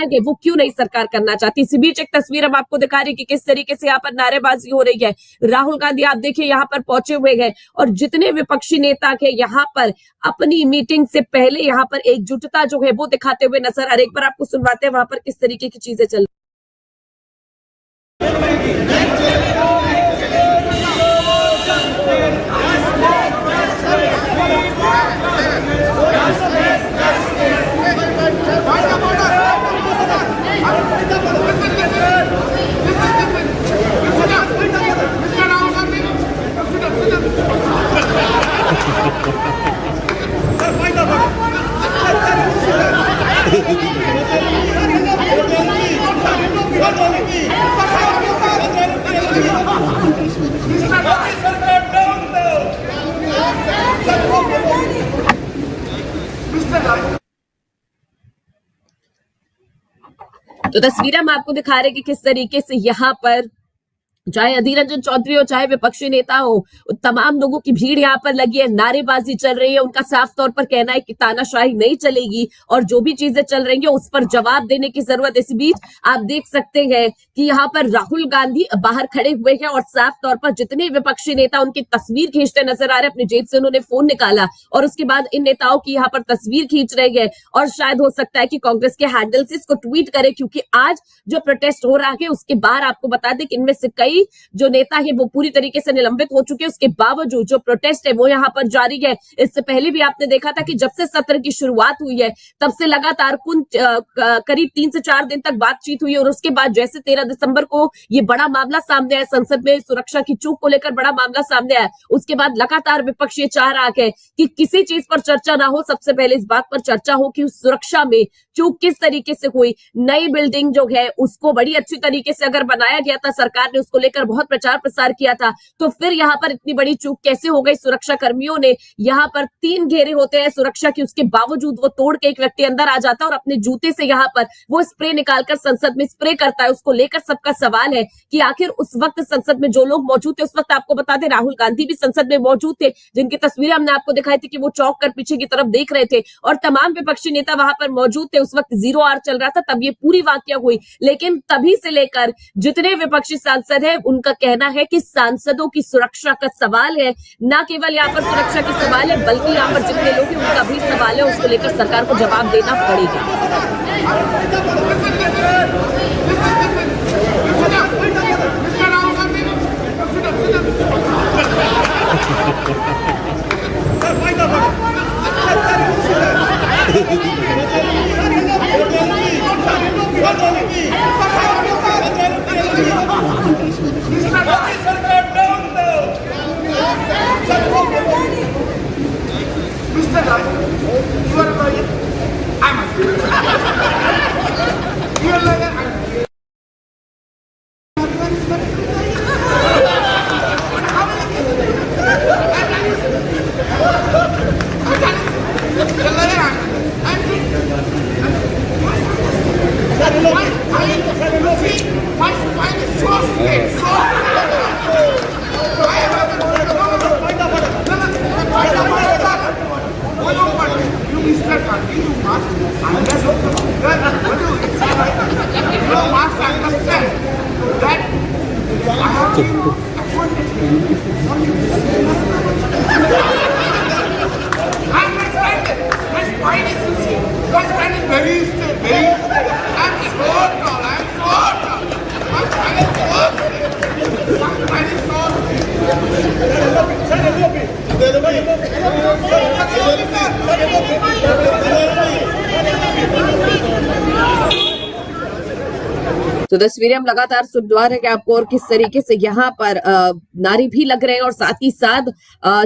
है वो क्यों नहीं सरकार करना चाहती। इसी बीच एक तस्वीर हम आपको दिखा रहे हैं कि किस तरीके से यहाँ पर नारेबाजी हो रही है। राहुल गांधी आप देखिए यहाँ पर पहुंचे हुए हैं और जितने विपक्षी नेता के यहाँ पर अपनी मीटिंग से पहले यहाँ पर एकजुटता जो है वो दिखाते हुए नजर आ रहे। एक बार आपको सुनवाते हैं वहां पर किस तरीके की चीजें चल तो तस्वीर हम आपको दिखा रहे हैं कि किस तरीके से यहाँ पर चाहे अधीर रंजन चौधरी हो चाहे विपक्षी नेता हो, तमाम लोगों की भीड़ यहाँ पर लगी है, नारेबाजी चल रही है। उनका साफ तौर पर कहना है कि तानाशाही नहीं चलेगी और जो भी चीजें चल रही है उस पर जवाब देने की जरूरत। इसी बीच आप देख सकते हैं कि यहाँ पर राहुल गांधी बाहर खड़े हुए हैं और साफ तौर पर जितने विपक्षी नेता उनकी तस्वीर खींचते नजर आ रहे हैं। अपनी जेब से उन्होंने फोन निकाला और उसके बाद इन नेताओं की यहाँ पर तस्वीर खींच रहे हैं और शायद हो सकता है कि कांग्रेस के हैंडल से इसको ट्वीट करे, क्योंकि आज जो प्रोटेस्ट हो रहा है उसके बाद आपको बता दें कि इनमें से कई जो नेता है वो पूरी तरीके से निलंबित हो चुके हैं। उसके बावजूद जो प्रोटेस्ट है वो यहाँ पर जारी है। इससे पहले भी आपने देखा था कि जब से सत्र की शुरुआत हुई है तब से लगातार करीब 3 से 4 दिन तक बातचीत हुई और उसके बाद जैसे 13 दिसंबर को ये बड़ा मामला सामने आया, संसद में सुरक्षा की चूक को लेकर बड़ा मामला सामने आया, उसके बाद लगातार विपक्ष ये चाह रहा है कि किसी चीज पर चर्चा ना हो, सबसे पहले इस बात पर चर्चा हो कि उस सुरक्षा में चूक किस तरीके से हुई। नई बिल्डिंग जो है उसको बड़ी अच्छी तरीके से अगर बनाया गया था, सरकार ने उसको लेकर बहुत प्रचार प्रसार किया था, तो फिर यहाँ पर इतनी बड़ी चूक कैसे हो गई। सुरक्षा कर्मियों ने यहाँ पर 3 घेरे होते हैं सुरक्षा की, उसके बावजूद वो तोड़ के एक व्यक्ति अंदर आ जाता है और अपने जूते से यहाँ पर वो स्प्रे निकालकर संसद में स्प्रे करता है। उसको लेकर सबका सवाल है कि आखिर उस वक्त संसद में जो लोग मौजूद थे, उस वक्त आपको बता दें राहुल गांधी भी संसद में मौजूद थे, जिनकी तस्वीरें हमने आपको दिखाई थी कि वो चौंक कर पीछे की तरफ देख रहे थे और तमाम विपक्षी नेता वहां पर मौजूद थे। उस वक्त 0 आवर चल रहा था तब ये पूरी वाकया हुई, लेकिन तभी से लेकर जितने विपक्षी सांसद है उनका कहना है कि सांसदों की सुरक्षा का सवाल है, न केवल यहाँ पर सुरक्षा की सवाल है बल्कि यहाँ पर जितने लोग हैं उनका भी सवाल है, उसको लेकर सरकार को जवाब देना पड़ेगा। तो तस्वीरें हम लगातार सुनवा रहे हैं आपको और किस तरीके से यहाँ पर नारे भी लग रहे हैं और साथ ही साथ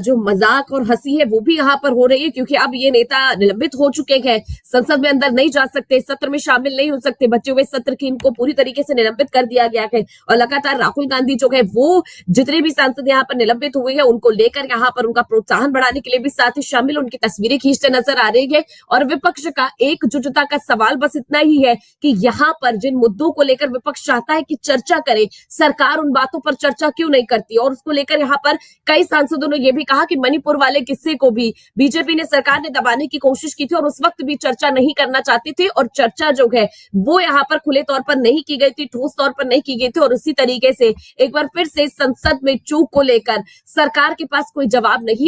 जो मजाक और हंसी है वो भी यहाँ पर हो रही है, क्योंकि अब ये नेता निलंबित हो चुके हैं, संसद में अंदर नहीं जा सकते, सत्र में शामिल नहीं हो सकते, बचे हुए सत्र की इनको पूरी तरीके से निलंबित कर दिया गया है। और लगातार राहुल गांधी जो है वो जितने भी सांसद यहाँ पर निलंबित हुए हैं उनको लेकर यहाँ पर उनका प्रोत्साहन बढ़ाने के लिए भी साथ ही शामिल, उनकी तस्वीरें खींचते नजर आ रही है। और विपक्ष का एकजुटता का सवाल बस इतना ही है कि यहाँ पर जिन मुद्दों को लेकर विपक्ष चाहता है कि चर्चा करे, सरकार उन बातों पर चर्चा क्यों नहीं करती। और उसको लेकर यहाँ पर कई सांसदों ने यह भी कहा कि मणिपुर वाले किस्से को भी बीजेपी ने, सरकार ने दबाने की कोशिश की थी और उस वक्त भी चर्चा नहीं करना चाहती थी, और चर्चा जो है वो यहाँ पर खुले तौर पर नहीं की गई थी, ठोस तौर पर नहीं की गई थी। और उसी तरीके से एक बार फिर से संसद में चूक को लेकर सरकार के पास कोई जवाब नहीं है।